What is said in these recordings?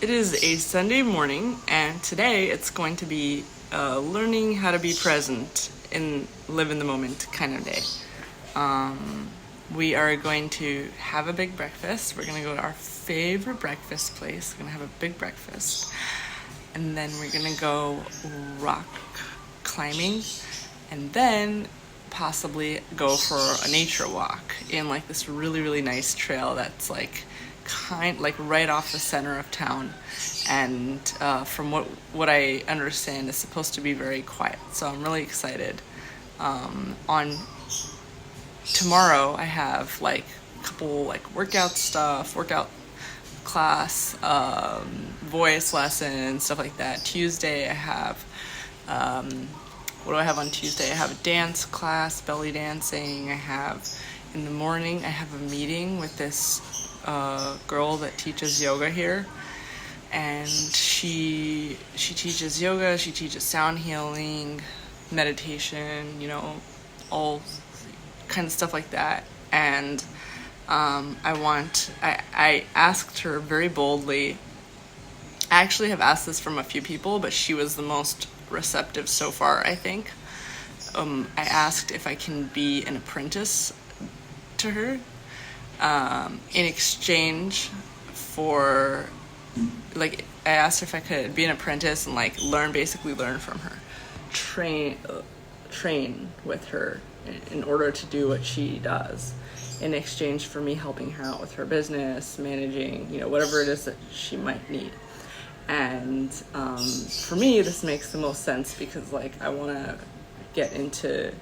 It is a Sunday morning, and today it's going to be learning how to be present and live in the moment kind of day. We are going to have a big breakfast. We're going to go to our favorite breakfast place. We're going to have a big breakfast. And then we're going to go rock climbing. And then possibly go for a nature walk in like this really, really nice trail that's like right off the center of town. And from what I understand, is supposed to be very quiet. So I'm really excited. On tomorrow, I have like a couple like workout class, voice lessons, stuff like that. Tuesday, I have what do I have on Tuesday? I have a dance class, belly dancing. I have in the morning. I have a meeting with this girl that teaches yoga here. And she teaches yoga, she teaches sound healing, meditation, all kind of stuff like that. And I asked her very boldly. I actually have asked this from a few people, but she was the most receptive so far, I think. I asked if I can be an apprentice to her in exchange for... Like, I asked her if I could be an apprentice and like basically learn from her, train with her in order to do what she does, in exchange for me helping her out with her business, managing, whatever it is that she might need. And for me, this makes the most sense because like I want to get into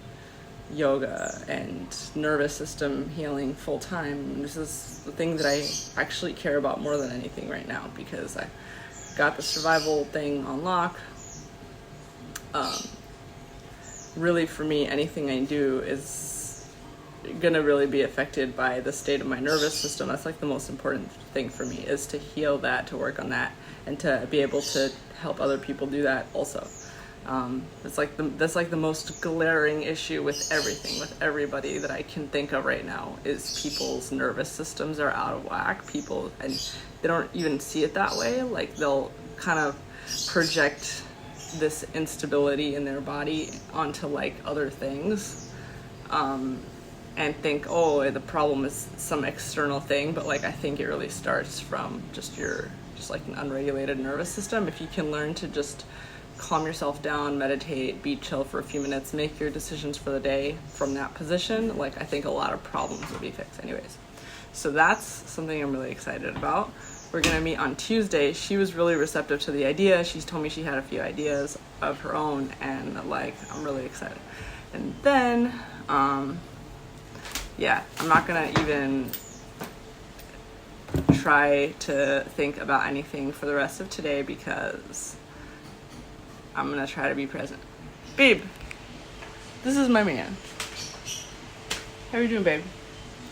yoga and nervous system healing full time. This is the thing that I actually care about more than anything right now because I got the survival thing on lock. Really, for me, anything I do is gonna really be affected by the state of my nervous system. That's like the most important thing for me, is to heal that, to work on that, and to be able to help other people do that also. That's like the most glaring issue with everything, with everybody that I can think of right now, is people's nervous systems are out of whack. People, and they don't even see it that way. Like they'll kind of project this instability in their body onto like other things, and think, oh, the problem is some external thing. But like I think it really starts from just like an unregulated nervous system. If you can learn to just calm yourself down, meditate, be chill for a few minutes, make your decisions for the day from that position, like I think a lot of problems will be fixed anyways. So that's something I'm really excited about. We're gonna meet on Tuesday. She was really receptive to the idea. She's told me she had a few ideas of her own, and like I'm really excited. And then I'm not gonna even try to think about anything for the rest of today because I'm gonna try to be present. Babe, this is my man. How are you doing, babe?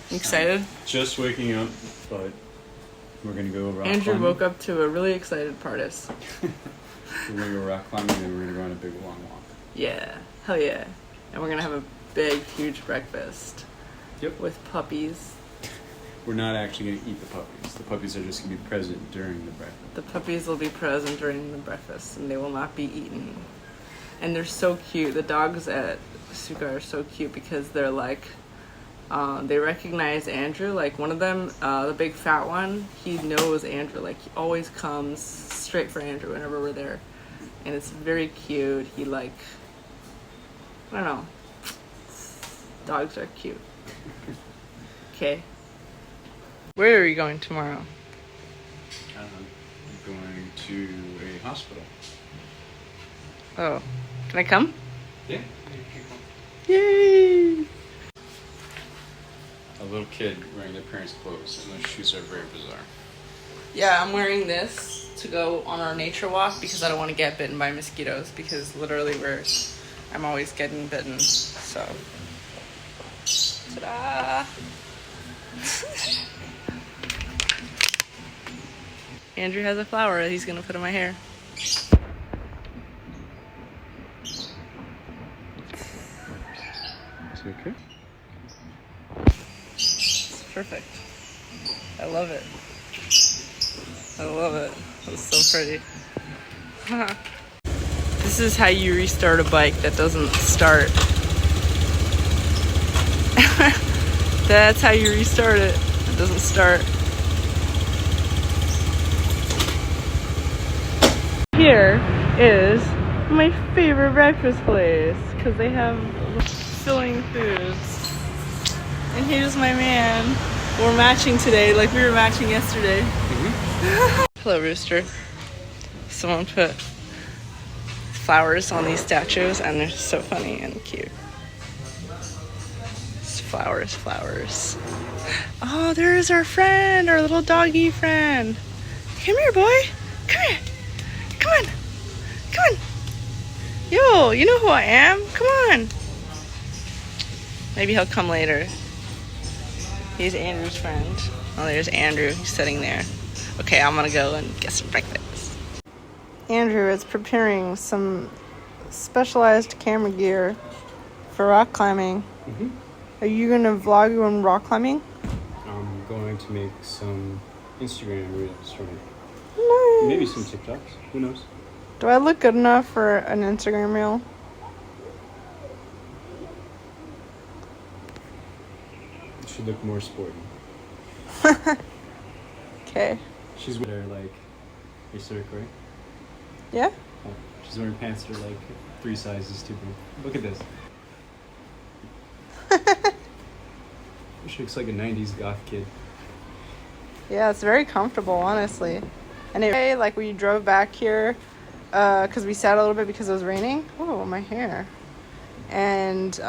You excited? Just waking up, but we're gonna go rock Andrew climbing. woke up to a really excited Pardes. We're gonna go rock climbing and we're gonna go on a big long walk. Yeah, hell yeah. And we're gonna have a big, huge breakfast. Yep. With puppies. We're not actually gonna eat the puppies. The puppies are just gonna be present during the breakfast. The puppies will be present during the breakfast and they will not be eaten. And they're so cute. The dogs at Suka are so cute because they're like, they recognize Andrew. Like one of them, the big fat one, he knows Andrew. Like he always comes straight for Andrew whenever we're there. And it's very cute. He like, I don't know. Dogs are cute. Okay. Where are you going tomorrow? I'm going to a hospital. Oh. Can I come? Yeah. Yay! A little kid wearing their parents' clothes, and those shoes are very bizarre. Yeah, I'm wearing this to go on our nature walk because I don't want to get bitten by mosquitoes because literally I'm always getting bitten. So, ta-da! Andrew has a flower that he's gonna put in my hair. Is it okay? It's perfect. I love it. I love it. That's so pretty. This is how you restart a bike that doesn't start. That's how you restart it. It doesn't start. Here is my favorite breakfast place because they have filling foods. And here's my man. We're matching today like we were matching yesterday. Hello, Rooster. Someone put flowers on these statues and they're so funny and cute. It's flowers, flowers. Oh, there's our friend, our little doggy friend. Come here, boy. Come here. Come on. Come on. Yo, you know who I am? Come on. Maybe he'll come later. He's Andrew's friend. Oh, there's Andrew. He's sitting there. Okay, I'm gonna go and get some breakfast. Andrew is preparing some specialized camera gear for rock climbing. Are you gonna vlog when rock climbing? I'm going to make some Instagram reels from it. Nice. Maybe some TikToks. Who knows? Do I look good enough for an Instagram reel? It should look more sporty. Okay. She's wearing like a circle, right? Yeah? Oh, she's wearing pants that are like 3 sizes too big. Look at this. She looks like a 90s goth kid. Yeah, it's very comfortable, honestly. Anyway, like we drove back here because we sat a little bit because it was raining. Oh, my hair. And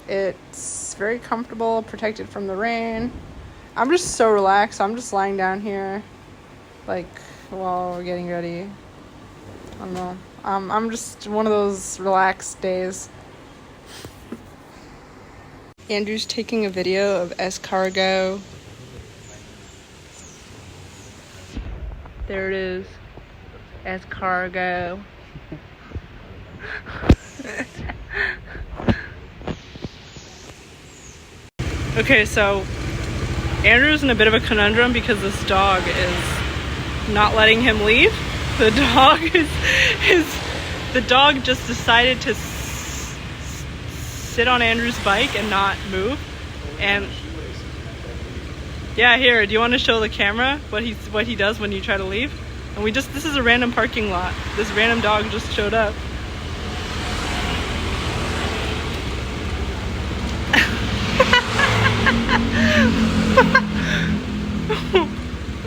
it's very comfortable, protected from the rain. I'm just so relaxed. I'm just lying down here, like, while we're getting ready. I don't know. I'm just one of those relaxed days. Andrew's taking a video of escargot. There it is. Escargot. Okay, so Andrew's in a bit of a conundrum because this dog is not letting him leave. The dog just decided to sit on Andrew's bike and not move. And yeah, here, do you want to show the camera what he does when you try to leave? And this is a random parking lot. This random dog just showed up.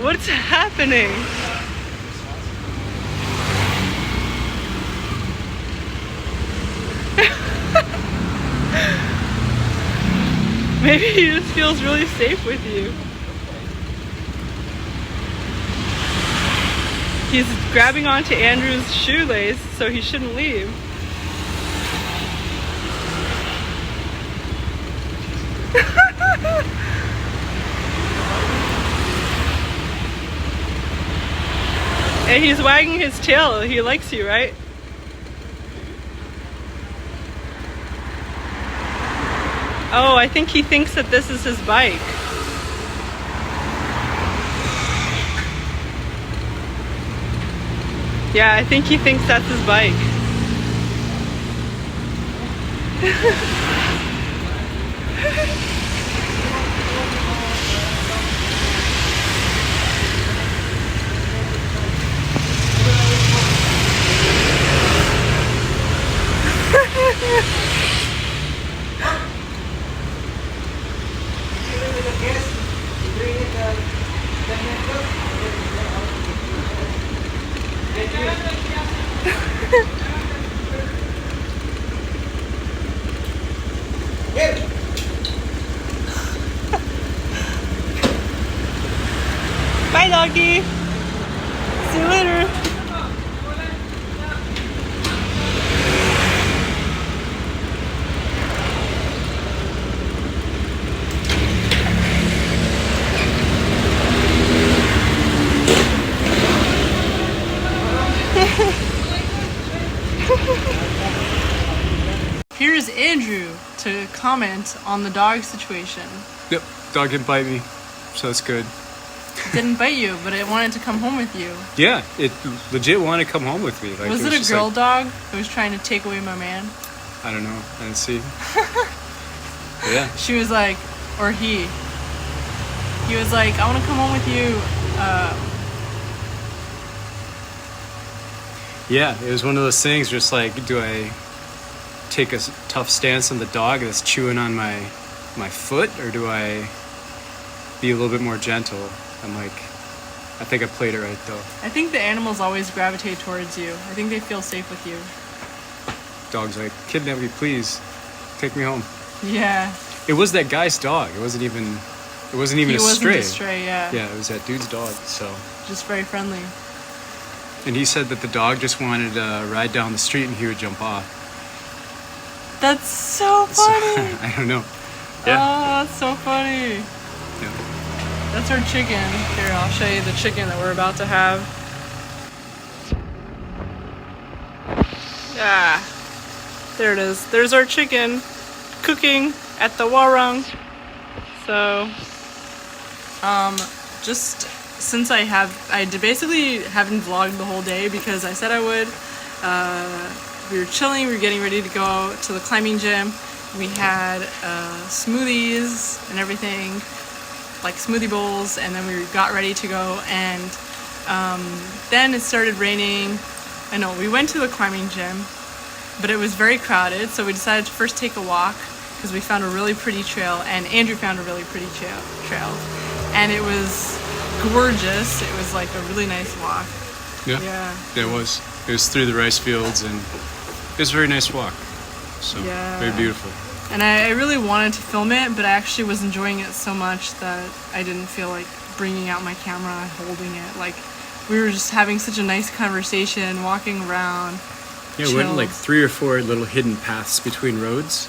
What's happening? Maybe he just feels really safe with you. He's grabbing onto Andrew's shoelace, so he shouldn't leave. And he's wagging his tail. He likes you, right? Oh, I think he thinks that this is his bike. Yeah, I think he thinks that's his bike. Bye, doggy. See you later. Here's Andrew to comment on the dog situation. Yep, dog didn't bite me, so that's good. It didn't bite you, but it wanted to come home with you. Yeah, it legit wanted to come home with me. Like, Was it a girl dog who was trying to take away my man? I don't know. I didn't see. Yeah. She was like, or he was like, I want to come home with you. Yeah, it was one of those things, just like, do I take a tough stance on the dog that's chewing on my foot, or do I be a little bit more gentle? I'm like, I think I played it right, though. I think the animals always gravitate towards you. I think they feel safe with you. Dog's like, kidnap me, please. Take me home. Yeah. It was that guy's dog. It wasn't even a stray. He wasn't a stray, yeah. Yeah, it was that dude's dog, so. Just very friendly. And he said that the dog just wanted to ride down the street and he would jump off. That's so funny. So, I don't know. Yeah. Oh, that's so funny. Yeah. That's our chicken. Here, I'll show you the chicken that we're about to have. Ah, there it is. There's our chicken cooking at the warung. So, just since I basically haven't vlogged the whole day because I said I would. We were chilling, we were getting ready to go to the climbing gym. We had smoothies and everything, like smoothie bowls, and then we got ready to go, and then it started raining. I know, we went to the climbing gym, but it was very crowded, so we decided to first take a walk because we found a really pretty trail, and Andrew found a really pretty trail, and it was gorgeous. It was like a really nice walk. Yeah, it was. It was through the rice fields, and it was a very nice walk. So, yeah. Very beautiful. And I really wanted to film it, but I actually was enjoying it so much that I didn't feel like bringing out my camera and holding it. Like, we were just having such a nice conversation, walking around. Yeah, we went like 3 or 4 little hidden paths between roads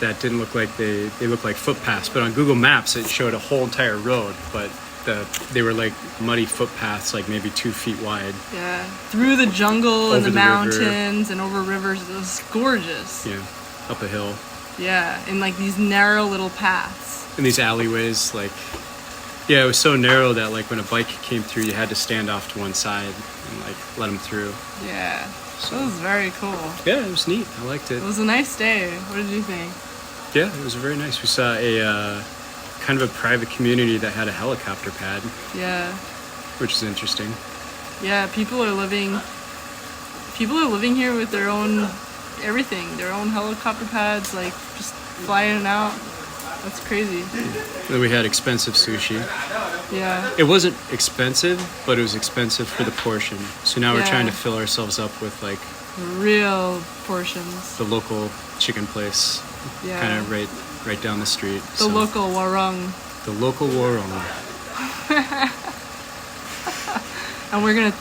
that didn't look like they looked like footpaths, but on Google Maps it showed a whole entire road, but they were like muddy footpaths, like maybe 2 feet wide. Yeah, through the jungle and the mountains river. And over rivers. It was gorgeous. Yeah, up a hill. Yeah, in like these narrow little paths. In these alleyways, like, yeah, it was so narrow that like when a bike came through, you had to stand off to one side and like let them through. Yeah, so it was very cool. Yeah, it was neat. I liked it. It was a nice day. What did you think? Yeah, it was very nice. We saw a kind of a private community that had a helicopter pad. Yeah. Which is interesting. Yeah, people are living here with their own everything, their own helicopter pads, like just fly in and out. That's crazy. Then we had expensive sushi. Yeah. It wasn't expensive, but it was expensive for the portion. So now we're trying to fill ourselves up with like real portions. The local chicken place. Yeah. Kind of right down the street. The local warung. The local warung. And we're gonna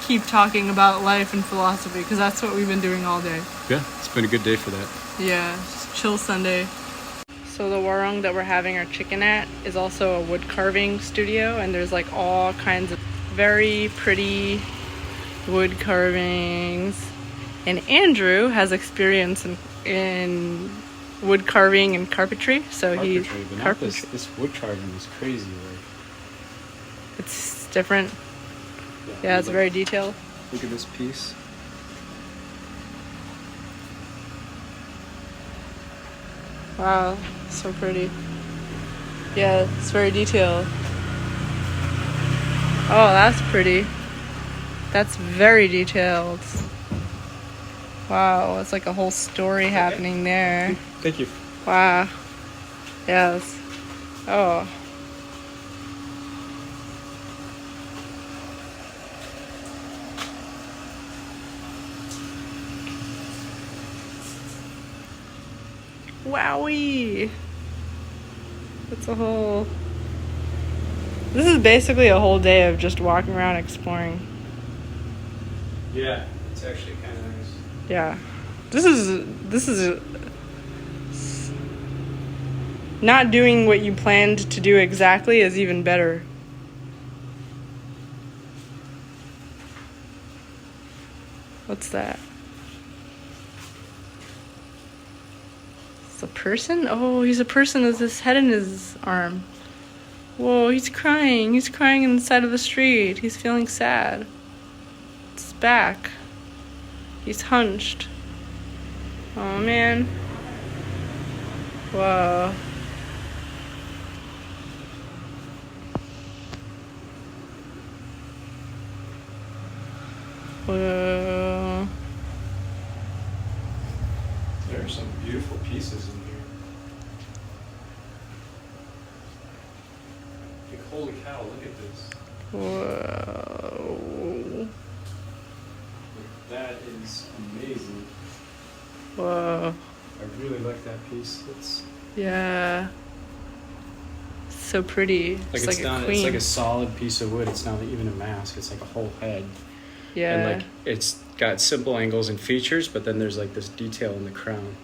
keep talking about life and philosophy because that's what we've been doing all day. Yeah, it's been a good day for that. Yeah, just chill Sunday. So the warung that we're having our chicken at is also a wood carving studio, and there's like all kinds of very pretty wood carvings. And Andrew has experience in wood carving and carpentry, so this wood carving is crazy. Like, it's different. Yeah, it's very detailed. Look at this piece. Wow, so pretty. Yeah, it's very detailed. Oh, that's pretty. That's very detailed. Wow, it's like a whole story happening there. Thank you. Wow. Yes. Oh. Wowie. That's a whole... This is basically a whole day of just walking around exploring. Yeah, it's actually kind of nice. Yeah. This is not doing what you planned to do exactly is even better. What's that? It's a person? Oh, he's a person with his head in his arm. Whoa, he's crying. He's crying on the side of the street. He's feeling sad. It's his back. He's hunched. Oh, man. Whoa. Whoa. There are some beautiful pieces in here. Like, holy cow, look at this. Whoa. That is amazing. Whoa. I really like that piece. Yeah. So pretty. Like It's like not, a queen. it's like a solid piece of wood. It's not even a mask. It's like a whole head. Yeah. And like it's got simple angles and features, but then there's like this detail in the crown.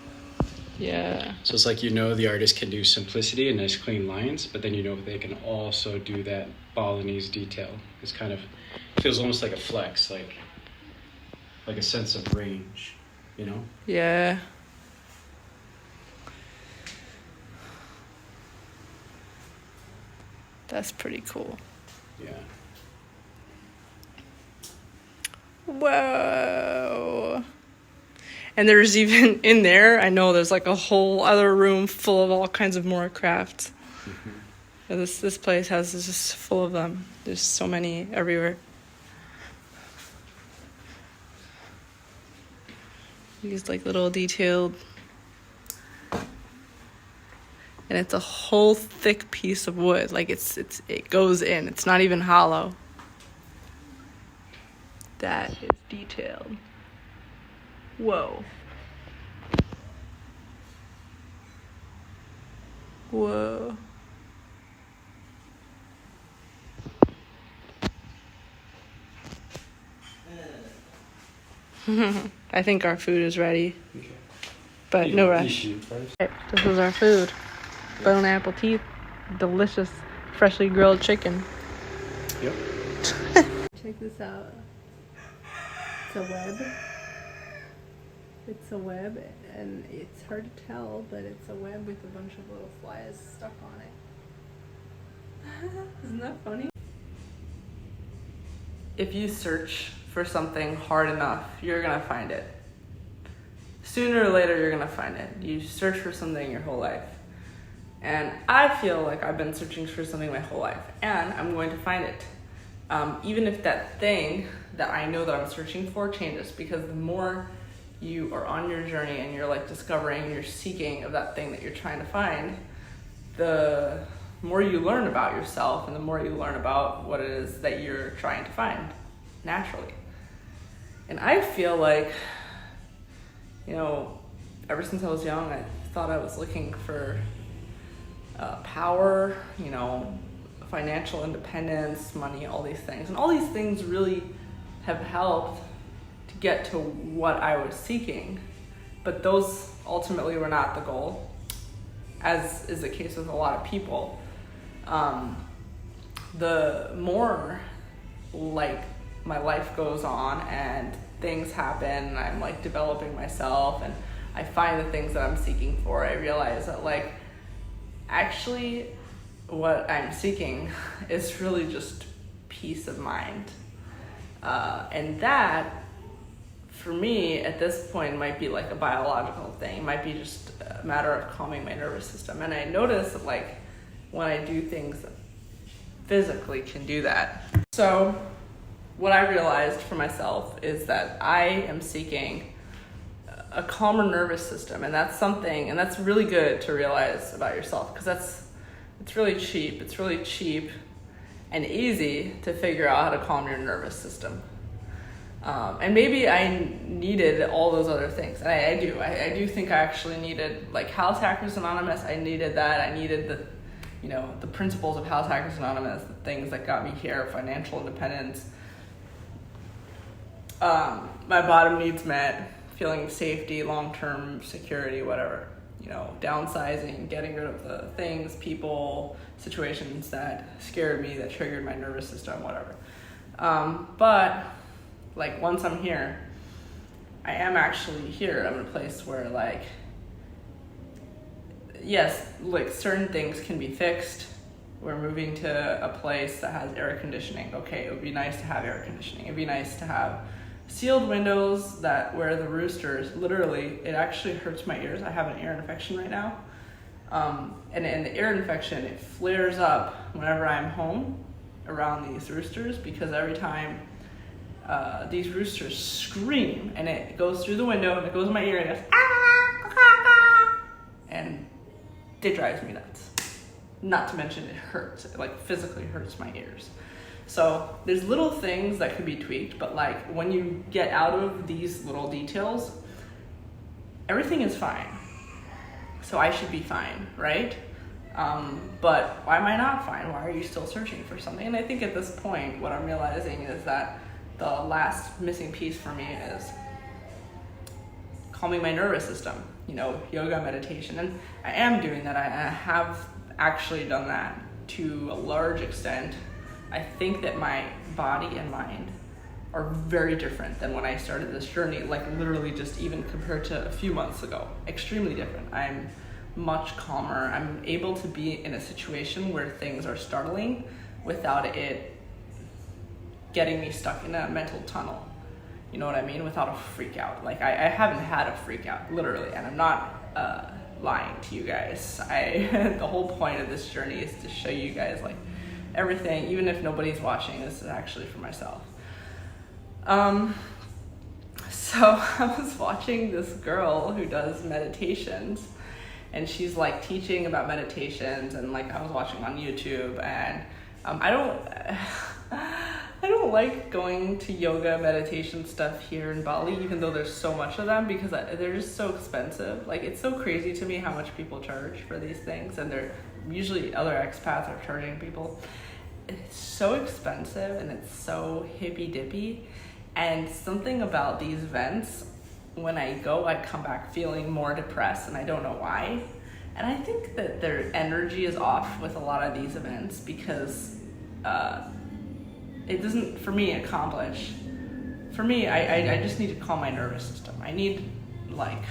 Yeah. So it's like, you know, the artist can do simplicity and nice clean lines, but then you know they can also do that Balinese detail. It's kind of feels almost like a flex, like a sense of range, you know? Yeah. That's pretty cool. Yeah. Whoa. And there's even in there, I know there's like a whole other room full of all kinds of more crafts. Mm-hmm. This place is just full of them. There's so many everywhere. These like little detailed, and it's a whole thick piece of wood. Like it goes in. It's not even hollow. That is detailed. Whoa. Whoa. I think our food is ready. Okay. But no rush. Right, this is our food. Bone apple teeth. Delicious, freshly grilled chicken. Yep. Check this out. It's a web. It's a web, and it's hard to tell, but it's a web with a bunch of little flies stuck on it. Isn't that funny? If you search for something hard enough, you're gonna find it. Sooner or later, you're gonna find it. You search for something your whole life. And I feel like I've been searching for something my whole life, and I'm going to find it. Even if that thing that I know that I'm searching for changes, because the more you are on your journey and you're like discovering, you're seeking of that thing that you're trying to find, the more you learn about yourself and the more you learn about what it is that you're trying to find naturally. And I feel like, you know, ever since I was young, I thought I was looking for power, you know, financial independence, money, all these things. And all these things really have helped to get to what I was seeking. But those ultimately were not the goal, as is the case with a lot of people. The more like my life goes on and things happen, and I'm like developing myself and I find the things that I'm seeking for, I realize that like actually what I'm seeking is really just peace of mind. And that, for me, at this point, might be like a biological thing. It might be just a matter of calming my nervous system. And I notice that like when I do things that physically can do that. So what I realized for myself is that I am seeking a calmer nervous system. And that's something, and that's really good to realize about yourself, because it's really cheap. It's really cheap and easy to figure out how to calm your nervous system. And maybe I needed all those other things. And I do. I do think I actually needed, like, House Hackers Anonymous. I needed that. I needed the principles of House Hackers Anonymous, the things that got me here, financial independence, my bottom needs met, feeling safety, long-term security, whatever. You know, downsizing, getting rid of the things, people, situations that scared me, that triggered my nervous system, whatever. But like once I'm here, I am actually here. I'm in a place where yes, like certain things can be fixed We're moving to a place that has air conditioning. Okay, it would be nice to have air conditioning. It'd be nice to have sealed windows that where the roosters, literally, it actually hurts my ears. I have an ear infection right now. And the ear infection, it flares up whenever I'm home around these roosters, because every time these roosters scream and it goes through the window and it goes in my ear and it goes, ah, ah, ah, and it drives me nuts. Not to mention it hurts, it like physically hurts my ears. So there's little things that could be tweaked, but like when you get out of these little details, everything is fine. So I should be fine, right? But why am I not fine? Why are you still searching for something? And I think at this point, what I'm realizing is that the last missing piece for me is calming my nervous system, yoga, meditation. And I am doing that. I have actually done that to a large extent. I think that my body and mind are very different than when I started this journey, like literally just even compared to a few months ago. Extremely different. I'm much calmer. I'm able to be in a situation where things are startling without it getting me stuck in a mental tunnel. You know what I mean? Without a freak out. Like I haven't had a freak out, literally, and I'm not lying to you guys. The whole point of this journey is to show you guys like everything, even if nobody's watching. This is actually for myself. So I was watching this girl who does meditations, and she's like teaching about meditations, and like I was watching on YouTube, and I don't like going to yoga meditation stuff here in Bali, even though there's so much of them, because they're just so expensive. Like it's so crazy to me how much people charge for these things, and they're usually other expats are charging people. It's so expensive and it's so hippy dippy, and something about these events, when I go, I come back feeling more depressed, and I don't know why. And I think that their energy is off with a lot of these events, because it doesn't, for me, accomplish. For me, I just need to calm my nervous system. I need like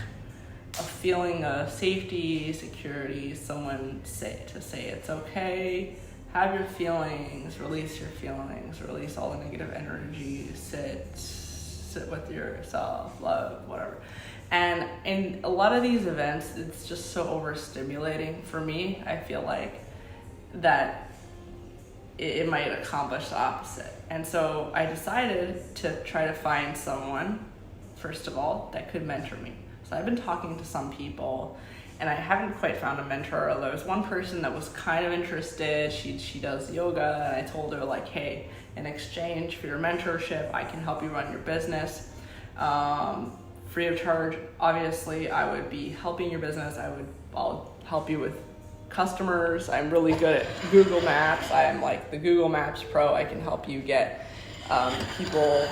a feeling of safety, security, someone to say it's okay, have your feelings, release all the negative energy, sit with yourself, love, whatever. And in a lot of these events, it's just so overstimulating for me. I feel like that it might accomplish the opposite. And so I decided to try to find someone, first of all, that could mentor me. So I've been talking to some people, and I haven't quite found a mentor. There was one person that was kind of interested. She does yoga, and I told her like, hey, in exchange for your mentorship, I can help you run your business. Free of charge. Obviously, I would be helping your business. I'll help you with customers. I'm really good at Google Maps. I am like the Google Maps pro. I can help you get people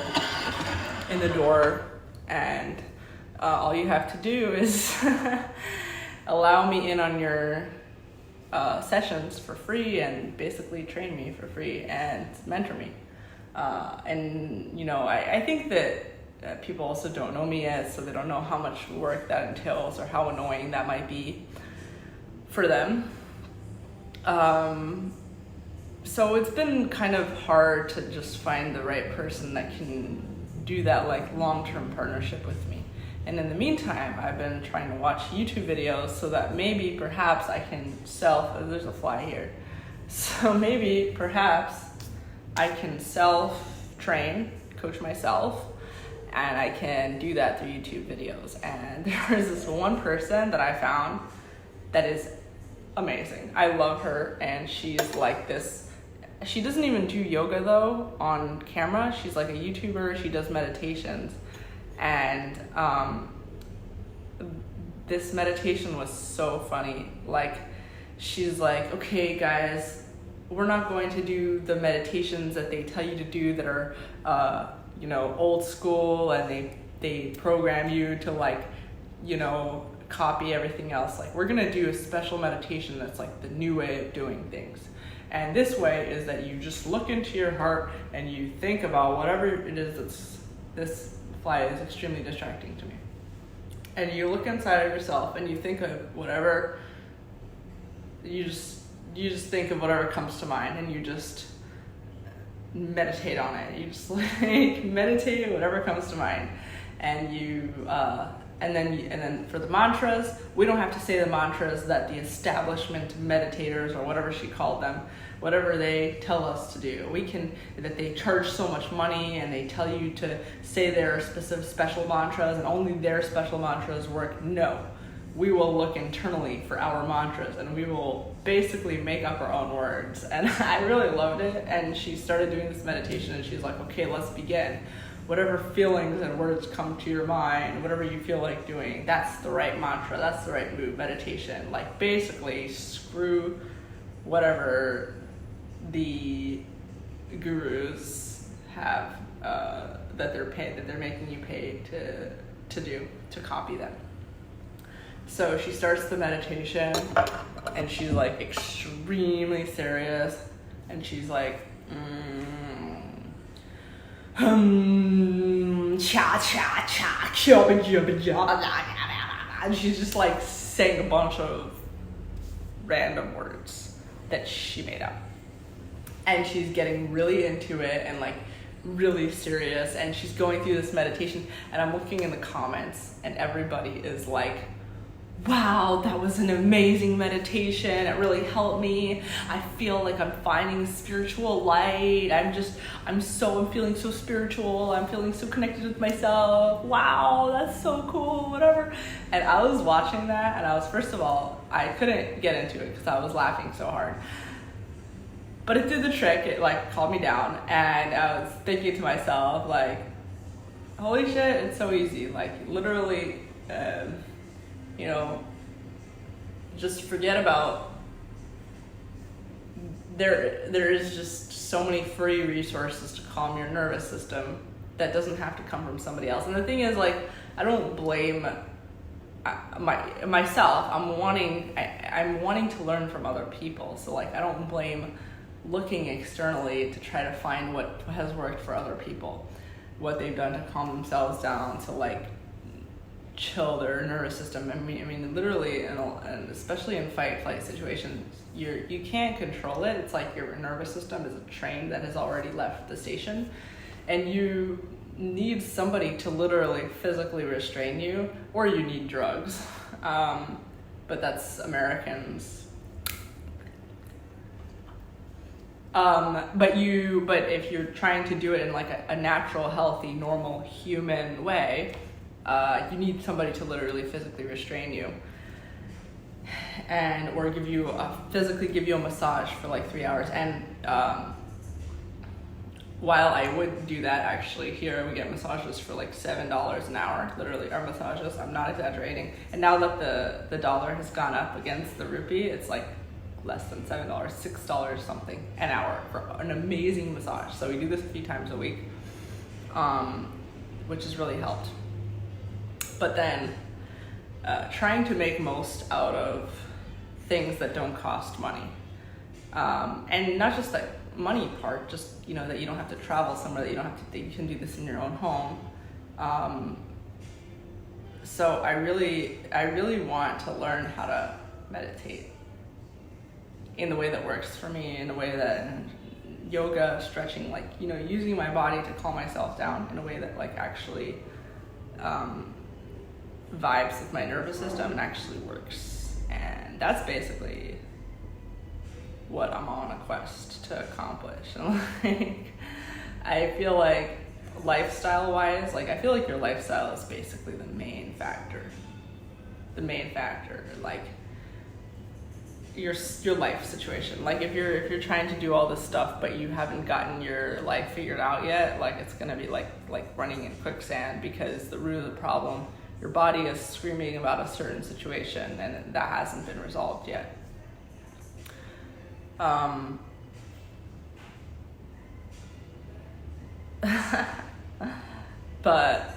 in the door, and all you have to do is allow me in on your sessions for free, and basically train me for free and mentor me. And I think that people also don't know me yet, so they don't know how much work that entails or how annoying that might be for them. So it's been kind of hard to just find the right person that can do that like long-term partnership with me. And in the meantime, I've been trying to watch YouTube videos so that maybe perhaps I can there's a fly here. So maybe perhaps I can self-train, coach myself, and I can do that through YouTube videos. And there's this one person that I found that is amazing. I love her, and she's like this. She doesn't even do yoga though on camera. She's like a YouTuber. She does meditations, and this meditation was so funny. Like, she's like, okay guys, we're not going to do the meditations that they tell you to do that are old school, and they program you to like copy everything else. Like, we're gonna do a special meditation that's like the new way of doing things. And this way is that you just look into your heart and you think about whatever it is this fly is extremely distracting to me. And you look inside of yourself and you think of whatever, you just you just think of whatever comes to mind and you just meditate on it. You just like meditate whatever comes to mind, and you and then for the mantras, we don't have to say the mantras that the establishment meditators or whatever she called them, whatever they tell us to do. We can, that they charge so much money and they tell you to say their specific special mantras and only their special mantras work. No, we will look internally for our mantras and we will basically make up our own words. And I really loved it. And she started doing this meditation and she's like, okay, let's begin. Whatever feelings and words come to your mind, whatever you feel like doing, that's the right mantra, that's the right mood, meditation. Like basically screw whatever the gurus have that they're making you pay to copy them. So she starts the meditation and she's like extremely serious and she's like cha cha cha jabba jabba jabba, and she's just like saying a bunch of random words that she made up, and she's getting really into it and like really serious, and she's going through this meditation, and I'm looking in the comments and everybody is like, wow, that was an amazing meditation. It really helped me. I feel like I'm finding spiritual light. I'm feeling so spiritual. I'm feeling so connected with myself. Wow, that's so cool, whatever. And I was watching that and first of all, I couldn't get into it because I was laughing so hard. But it did the trick. It like calmed me down and I was thinking to myself like, holy shit, it's so easy. Like literally, just forget about, there is just so many free resources to calm your nervous system that doesn't have to come from somebody else. And the thing is, like, I don't blame myself. I'm wanting to learn from other people. So like, I don't blame looking externally to try to find what has worked for other people, what they've done to calm themselves down, to like chill their nervous system. I mean, literally, and especially in fight-flight situations, you can't control it. It's like your nervous system is a train that has already left the station, and you need somebody to literally physically restrain you, or you need drugs. But that's Americans. But if you're trying to do it in like a natural, healthy, normal human way, you need somebody to literally physically restrain you, or physically give you a massage for like 3 hours. And while I would do that, actually here we get massages for like $7 an hour, literally our massages. I'm not exaggerating. And now that the dollar has gone up against the rupee, it's like less than $7, $6 something an hour for an amazing massage. So we do this a few times a week, which has really helped. But then trying to make most out of things that don't cost money. And not just that money part, just, that you don't have to travel somewhere, that you can do this in your own home. So I really want to learn how to meditate in the way that works for me, in a way that yoga, stretching, like, using my body to calm myself down in a way that like actually vibes with my nervous system and actually works. And that's basically what I'm on a quest to accomplish. And like, I feel like lifestyle wise, like I feel like your lifestyle is basically the main factor, like your life situation. Like if you're trying to do all this stuff but you haven't gotten your life figured out yet, like it's gonna be like running in quicksand, because the root of the problem, your body is screaming about a certain situation and that hasn't been resolved yet. But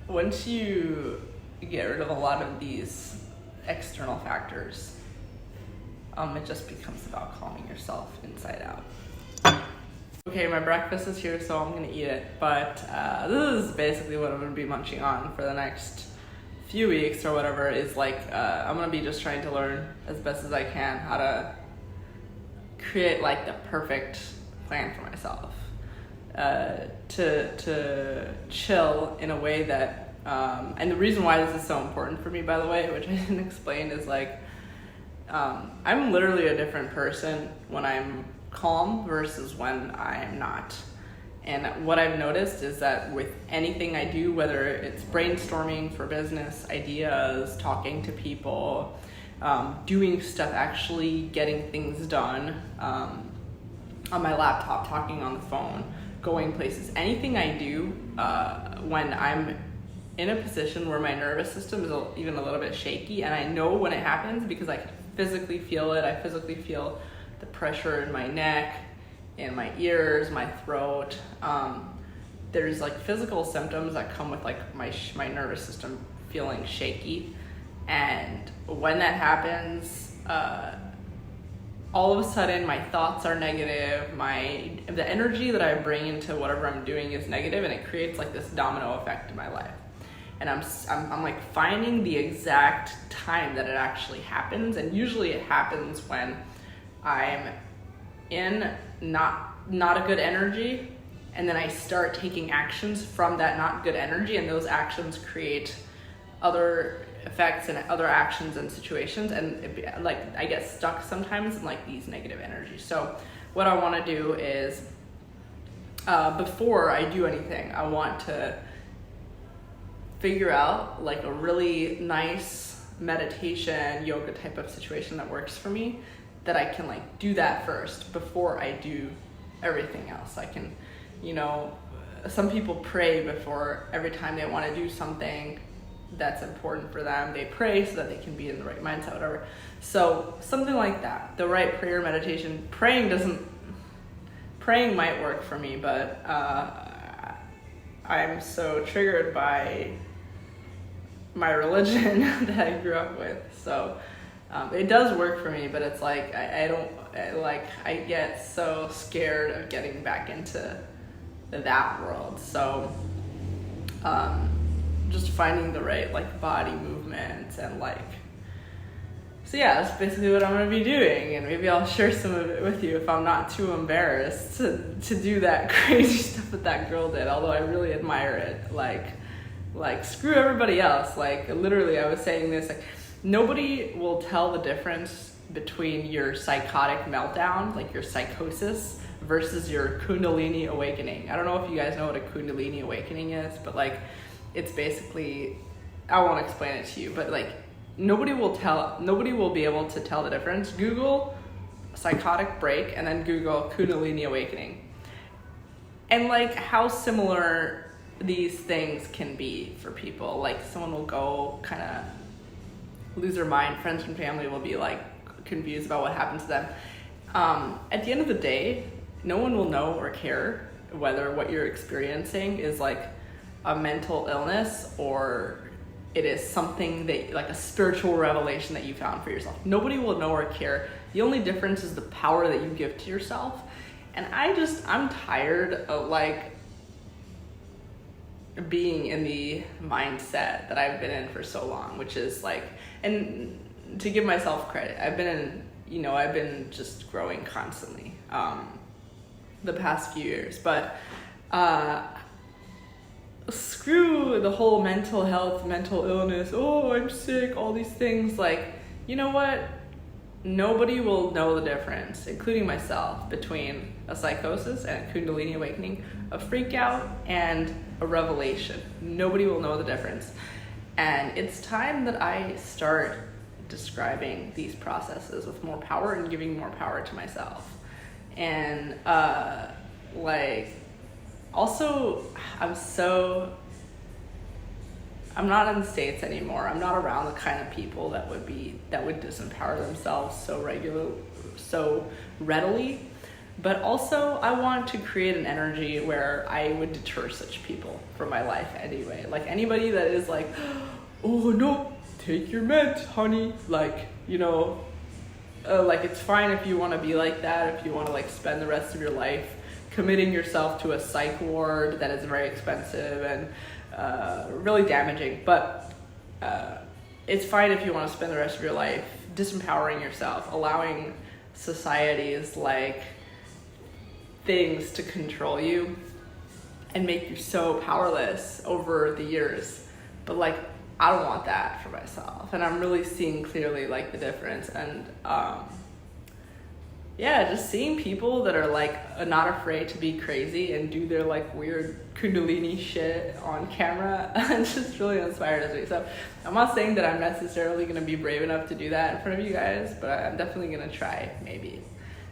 once you get rid of a lot of these external factors, it just becomes about calming yourself inside out. Okay, my breakfast is here, so I'm gonna eat it, but this is basically what I'm gonna be munching on for the next few weeks or whatever. Is like I'm gonna be just trying to learn as best as I can how to create like the perfect plan for myself, to chill in a way that, and the reason why this is so important for me, by the way, which I didn't explain, is like, I'm literally a different person when I'm calm versus when I'm not. And what I've noticed is that with anything I do, whether it's brainstorming for business ideas, talking to people, doing stuff, actually getting things done, on my laptop, talking on the phone, going places, anything I do when I'm in a position where my nervous system is even a little bit shaky, and I know when it happens because I can physically feel it. I physically feel the pressure in my neck, in my ears, my throat. There's like physical symptoms that come with like my nervous system feeling shaky, and when that happens, all of a sudden my thoughts are negative. The energy that I bring into whatever I'm doing is negative, and it creates like this domino effect in my life. And I'm like finding the exact time that it actually happens, and usually it happens when I'm in not a good energy, and then I start taking actions from that not good energy, and those actions create other effects and other actions and situations, and like I get stuck sometimes in like these negative energies. So what I want to do is, before I do anything, I want to figure out like a really nice meditation, yoga type of situation that works for me, that I can like do that first before I do everything else. I can, some people pray before every time they want to do something that's important for them. They pray so that they can be in the right mindset, whatever. So something like that, the right prayer, meditation. Praying might work for me, but I'm so triggered by my religion that I grew up with. So it does work for me, but it's like I get so scared of getting back into that world. So just finding the right like body movements and like, so yeah, that's basically what I'm gonna be doing, and maybe I'll share some of it with you if I'm not too embarrassed to do that crazy stuff that that girl did, although I really admire it. Like screw everybody else. Like literally I was saying this, like nobody will tell the difference between your psychotic meltdown, like your psychosis, versus your Kundalini awakening. I don't know if you guys know what a Kundalini awakening is, but like it's basically, I won't explain it to you, but like nobody will be able to tell the difference. Google psychotic break and then Google Kundalini awakening, and like how similar these things can be for people. Like someone will go kind of lose their mind, friends and family will be like confused about what happened to them. At the end of the day, no one will know or care whether what you're experiencing is like a mental illness or it is something that like a spiritual revelation that you found for yourself. Nobody will know or care. The only difference is the power that you give to yourself. And I'm tired of like being in the mindset that I've been in for so long, which is like, and to give myself credit, I've been just growing constantly the past few years, but screw the whole mental health, mental illness, oh I'm sick, all these things. Like, you know what, nobody will know the difference, including myself, between a psychosis and a Kundalini awakening, a freak out and a revelation. Nobody will know the difference. And it's time that I start describing these processes with more power and giving more power to myself. And also I'm not in the States anymore. I'm not around the kind of people that would disempower themselves so readily. But also I want to create an energy where I would deter such people from my life anyway. Like anybody that is like, oh no, take your meds, honey. Like, like it's fine if you want to be like that, if you want to like spend the rest of your life committing yourself to a psych ward that is very expensive and really damaging. But it's fine if you want to spend the rest of your life disempowering yourself, allowing society's like things to control you and make you so powerless over the years. But like, I don't want that for myself, and I'm really seeing clearly like the difference. And yeah, just seeing people that are like not afraid to be crazy and do their like weird kundalini shit on camera just really inspires me. So I'm not saying that I'm necessarily going to be brave enough to do that in front of you guys, but I'm definitely going to try maybe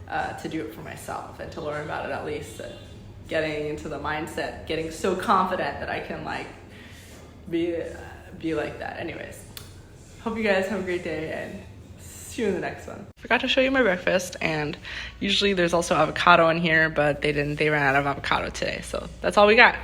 to do it for myself and to learn about it, at least getting into the mindset, getting so confident that I can like be like that. Anyways, hope you guys have a great day, and see you in the next one. Forgot to show you my breakfast, and usually there's also avocado in here, but they ran out of avocado today, so that's all we got.